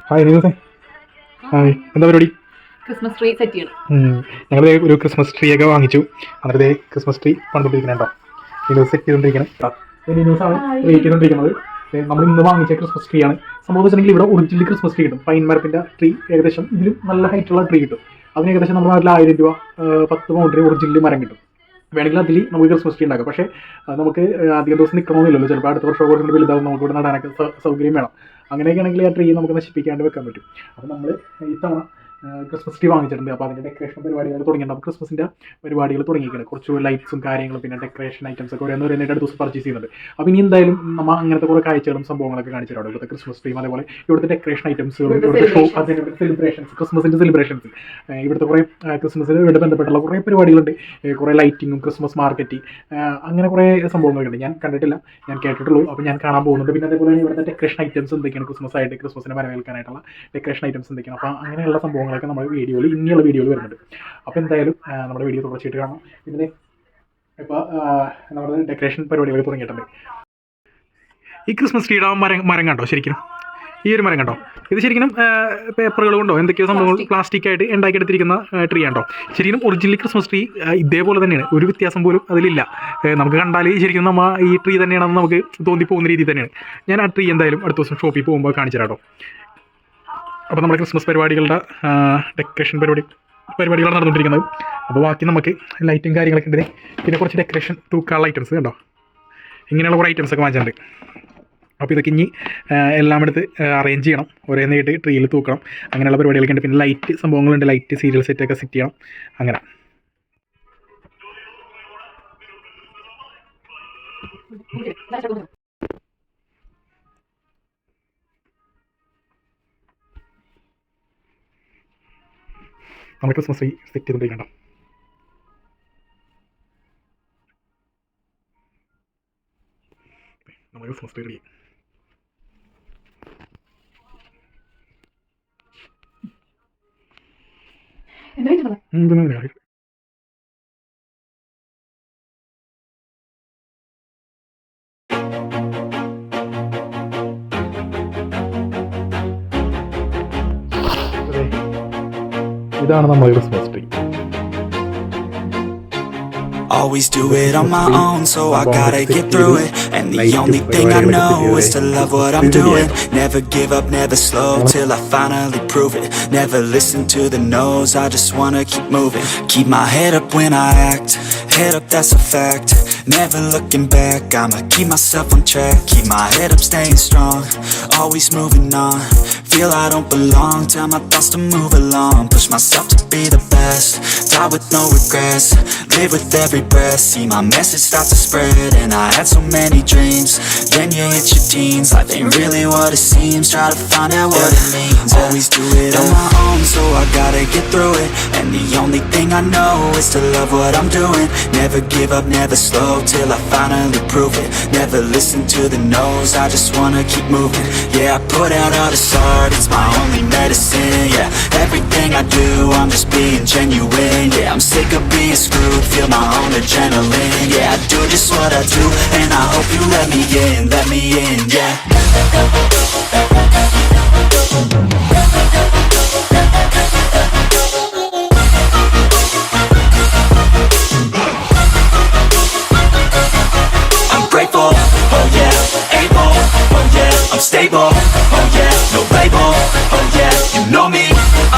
Hi നിമിഷേ. Hi, എന്താ പരിപാടി? Christmas tree set ചെയ്യണം. ഞങ്ങൾ ഒരു ക്രിസ്മസ് ട്രീ ഒക്കെ വാങ്ങിച്ചു. എന്നിട്ട് ക്രിസ്മസ് ട്രീ പണ്ടുകൊണ്ടിരിക്കുന്നുണ്ടോ ഇത് സെറ്റ് ചെയ്തുകൊണ്ടിരിക്കണം. ന്യൂസാണ് വെയിറ്റ് ചെയ്തുകൊണ്ടിരിക്കുന്നത്. നമ്മൾ ഇന്ന് വാങ്ങിച്ച ക്രിസ്മസ് ട്രീ ആണ്. സംഭവം വെച്ചിട്ടുണ്ടെങ്കിൽ ഇവിടെ ഒറിജിനൽ ക്രിസ്മസ് ട്രീ കിട്ടും. പൈൻ മരത്തിൻ്റെ ട്രീ ഏകദേശം ഇതിലും നല്ല ഹൈറ്റുള്ള ട്രീ കിട്ടും. അതിന് ഏകദേശം നമ്മുടെ നാട്ടിൽ 1000 രൂപ 10 പൗണ്ടിന് ഒറിജിനൽ മരം കിട്ടും. വേണമെങ്കിൽ അതിൽ നമുക്ക് ക്രിസ്മസ് ട്രീ ഉണ്ടാക്കാം. പക്ഷേ നമുക്ക് അധികം ദിവസം നിൽക്കണമെന്നില്ലല്ലോ. ചിലപ്പോൾ അടുത്ത വർഷം കുറച്ചുകൂടി വലുതാവും. നമുക്ക് ഇവിടെ നടാനൊക്കെ സൗകര്യം വേണം. അങ്ങനെയൊക്കെ ആണെങ്കിൽ ആ ട്രീ നമുക്ക് നശിപ്പിക്കാണ്ട് വെക്കാൻ പറ്റും. അപ്പോൾ നമ്മൾ ഇത്തവണ ക്രിസ്മസ് ട്രീ വാങ്ങിച്ചിട്ടുണ്ട്. അപ്പോൾ അതിൻ്റെ ഡെക്കറേഷൻ പരിപാടികൾ തുടങ്ങിയിട്ടുണ്ട്. അപ്പോൾ ക്രിസ്മസിൻ്റെ പരിപാടികൾ തുടങ്ങിയിരിക്കുന്നത് കുറച്ച് ലൈറ്റ്സും കാര്യങ്ങളും പിന്നെ ഡെക്കറേഷൻ ഐറ്റംസ് ഒക്കെ ഓരോന്ന് അടുത്ത ദിവസം പർച്ചേസ് ചെയ്യുന്നുണ്ട്. അപ്പോൾ ഇനി എന്തായാലും നമ്മൾ അങ്ങനത്തെ കുറേ കാഴ്ചകളും സംഭവങ്ങളൊക്കെ കാണിച്ചിട്ടുണ്ട്. ഇവിടുത്തെ ക്രിസ്മസ് ട്രീം അതേപോലെ ഇവിടുത്തെ ഡെക്കറേഷൻ ഐറ്റംസുകളും ഇവിടുത്തെ ഷോ അതിൻ്റെ സെലിബ്രേഷൻസ് ക്രിസ്മസിൻ്റെ സെലിബ്രേഷൻസ് ഇവിടുത്തെ കുറേ ക്രിസ്മസിനുമായിട്ട് ബന്ധപ്പെട്ടുള്ള കുറേ പരിപാടികളുണ്ട്. കുറേ ലൈറ്റിങ്ങും ക്രിസ്മസ് മാർക്കറ്റിംഗ് അങ്ങനെ കുറേ സംഭവങ്ങളുണ്ട്. ഞാൻ കണ്ടിട്ടില്ല, ഞാൻ കേട്ടിട്ടുള്ളൂ. അപ്പോൾ ഞാൻ കാണാൻ പോകുന്നുണ്ട്. പിന്നെ അതേപോലെ ഇവിടുത്തെ ഡെക്കറേഷൻ ഐറ്റംസ് എന്തൊക്കെയാണ് ക്രിസ്മസ് ആയിട്ട് ക്രിസ്മസിനെ വരവേൽക്കാനായിട്ടുള്ള ഡെക്കറേഷൻ ഐറ്റംസ് എന്തൊക്കെയാണ്. അപ്പോൾ അങ്ങനെയുള്ള സംഭവങ്ങളൊക്കെ നമ്മുടെ വീഡിയോയിൽ ഇനിയുള്ള വീഡിയോയിൽ വരുന്നുണ്ട്. അപ്പോൾ എന്തായാലും നമ്മുടെ വീഡിയോ തുടർച്ചയായിട്ട് കാണാം. ഇതിന് ഇപ്പോൾ നമ്മുടെ ഡെക്കറേഷൻ പരിപാടികൾ തുടങ്ങിയിട്ടുണ്ട്. ഈ ക്രിസ്മസ് ട്രീയുടെ മരം കണ്ടോ? ശരിക്കും ഈ ഒരു മരം കണ്ടോ? ഇത് ശരിക്കും പേപ്പറുകൾ കൊണ്ടോ എന്തൊക്കെയോ സംഭവങ്ങൾ പ്ലാസ്റ്റിക് ആയിട്ട് ഉണ്ടാക്കിയെടുത്തിരിക്കുന്ന ട്രീ ആണോ? ശരിക്കും ഒറിജിനൽ ക്രിസ്മസ് ട്രീ ഇതേപോലെ തന്നെയാണ്. ഒരു വ്യത്യാസം പോലും അതിലില്ല. നമുക്ക് കണ്ടാൽ ശരിക്കും നമ്മൾ ഈ ട്രീ തന്നെയാണെന്ന് നമുക്ക് തോന്നിപ്പോകുന്ന രീതിയിൽ തന്നെയാണ്. ഞാൻ ആ ട്രീ എന്തായാലും അടുത്ത ദിവസം ഷോപ്പിൽ പോകുമ്പോൾ കാണിച്ചു തരാം കേട്ടോ. അപ്പോൾ നമ്മുടെ ക്രിസ്മസ് പരിപാടികളുടെ ഡെക്കറേഷൻ പരിപാടികളാണ് നടന്നുകൊണ്ടിരിക്കുന്നത്. അപ്പോൾ ബാക്കി നമുക്ക് ലൈറ്റും കാര്യങ്ങളൊക്കെ ഉണ്ട്. പിന്നെ കുറച്ച് ഡെക്കറേഷൻ തൂക്കാനുള്ള ഐറ്റംസ് കണ്ടോ? ഇങ്ങനെയുള്ള കുറേ ഐറ്റംസ് ഒക്കെ വാങ്ങിച്ചിട്ടുണ്ട്. അപ്പോൾ ഇതൊക്കെ ഇനി എല്ലാം എടുത്ത് അറേഞ്ച് ചെയ്യണം. ഒരേന്നായിട്ട് ട്രീയിൽ തൂക്കണം. അങ്ങനെയുള്ള പരിപാടികളൊക്കെ ഉണ്ട്. പിന്നെ ലൈറ്റ് സംഭവങ്ങളുണ്ട്. ലൈറ്റ് സീരിയൽ സെറ്റൊക്കെ സെറ്റ് ചെയ്യണം. അങ്ങനെ നമ്മൾ ക്രിസ്മസ് ട്രീ സെറ്റ് ചെയ്തുകൊണ്ടിരിക്കണം. നമ്മൾ ക്രിസ്മസ് ട്രീ റെഡി. ഇതാണ് നമ്മുടെ Christmas tree. Always do it on my own, so I gotta get through it. And the only thing I know is to love what I'm doing. Never give up, never slow, till I finally prove it. Never listen to the no's, I just wanna keep moving. Keep my head up when I act, head up, that's a fact. Never looking back, I'ma keep myself on track. Keep my head up, staying strong, always moving on. Feel I don't belong, tell my thoughts to move along. Push myself to be the best, die with no regrets. Live with every breath, see my message start to spread. And I had so many dreams, then you hit your teens. Life ain't really what it seems, try to find out what it means. Always do it on my own, so I gotta get through it. And the only thing I know is to love what I'm doing. Never give up, never slow, till I finally prove it. Never listen to the no's, I just wanna keep moving. Yeah, I put out all this art, it's my only medicine. Yeah, everything I do, I'm just being genuine. Yeah, I'm sick of being screwed, feel my own adrenaline. Yeah, I do just what I do, and I hope you let me in, yeah. I'm grateful, oh yeah, able, oh yeah, I'm stable, oh yeah, no label, oh yeah, you know me,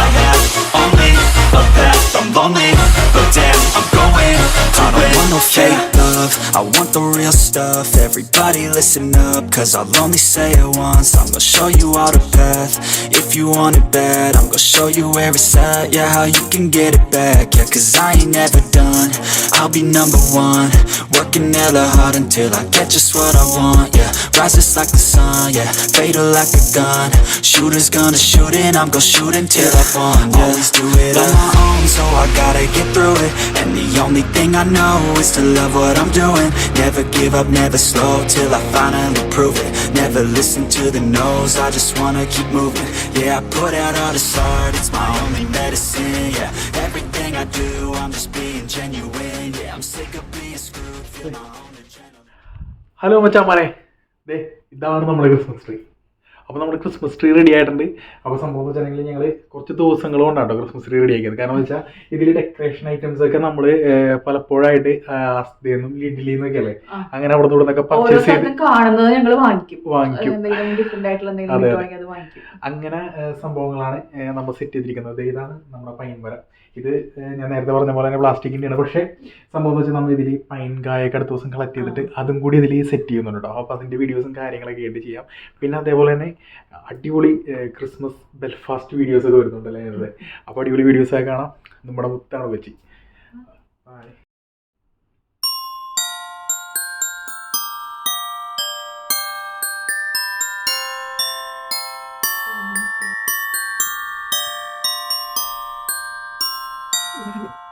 I have only a path, I'm lonely, but damn, I'm going to I don't want no fake love, I want the real stuff. Everybody listen up, cause I'll only say it once. I'm gonna show you all the path, if you want it bad. I'm gonna show you where it's at, yeah, how you can get it back. Yeah, cause I ain't never done, I'll be number one. Working hella hard until I get just what I want. Yeah, rises like the sun, yeah, fatal like a gun. Shooters gonna shoot and I'm gonna shoot until I won. Yeah, always do it on my own, so I gotta get through it. And the only thing I know is to love what I'm doing. Never give up, never slow, till I finally prove it. Never listen to the no's, I just wanna keep moving. Yeah, I put out all this art, it's my only medicine. Yeah, everything I do, I'm just being genuine. Yeah, I'm sick of being screwed, feel my own adrenaline. Hello മച്ചാമാരെ, ഇതാണ് നമ്മുടെ Christmas tree. അപ്പോൾ നമ്മൾ Christmas tree ready ആയിട്ടുണ്ട്. അപ്പോൾ സംഭവം വെച്ചിട്ടുണ്ടെങ്കിൽ ഞങ്ങൾ കുറച്ച് ദിവസങ്ങൾ കൊണ്ടാണ് കേട്ടോ ക്രിസ്മസ് ട്രീ റെഡി ആക്കിയത്. കാരണം എന്ന് വെച്ചാൽ ഇതിൽ ഡെക്കറേഷൻ ഐറ്റംസ് ഒക്കെ നമ്മൾ പലപ്പോഴായിട്ട് അസ്തേന്നും ലിഡിലിൽ നിന്നൊക്കെ അല്ലേ അങ്ങനെ അവിടെ നിന്നൊക്കെ പർച്ചേസ് ചെയ്ത് കാണുന്നത് ഞങ്ങൾ വാങ്ങിക്കും. അതെ അങ്ങനെ സംഭവങ്ങളാണ് നമ്മൾ സെറ്റ് ചെയ്തിരിക്കുന്നത്. ഇതാണ് നമ്മുടെ പൈൻ മരം. ഇത് ഞാൻ നേരത്തെ പറഞ്ഞ പോലെ തന്നെ പ്ലാസ്റ്റിക്കിൻ്റെയാണ്. പക്ഷേ സംഭവം വെച്ചാൽ നമ്മൾ ഇതിൽ പൈൻ കായൊക്കെ അടുത്ത ദിവസം കളക്ട് ചെയ്തിട്ട് അതും കൂടി ഇതിൽ സെറ്റ് ചെയ്യുന്നുണ്ട് കേട്ടോ. അപ്പോൾ അതിൻ്റെ വീഡിയോസും കാര്യങ്ങളൊക്കെ ആയിട്ട് ചെയ്യാം. പിന്നെ അതേപോലെ തന്നെ അടിപൊളി ക്രിസ്മസ് ബെൽഫാസ്റ്റ് വീഡിയോസൊക്കെ വരുന്നുണ്ടല്ലേ അതിനകത്ത്. അപ്പോൾ അടിപൊളി വീഡിയോസൊക്കെ കാണാം. നമ്മുടെ മുത്താണ് വെച്ച് Thank you.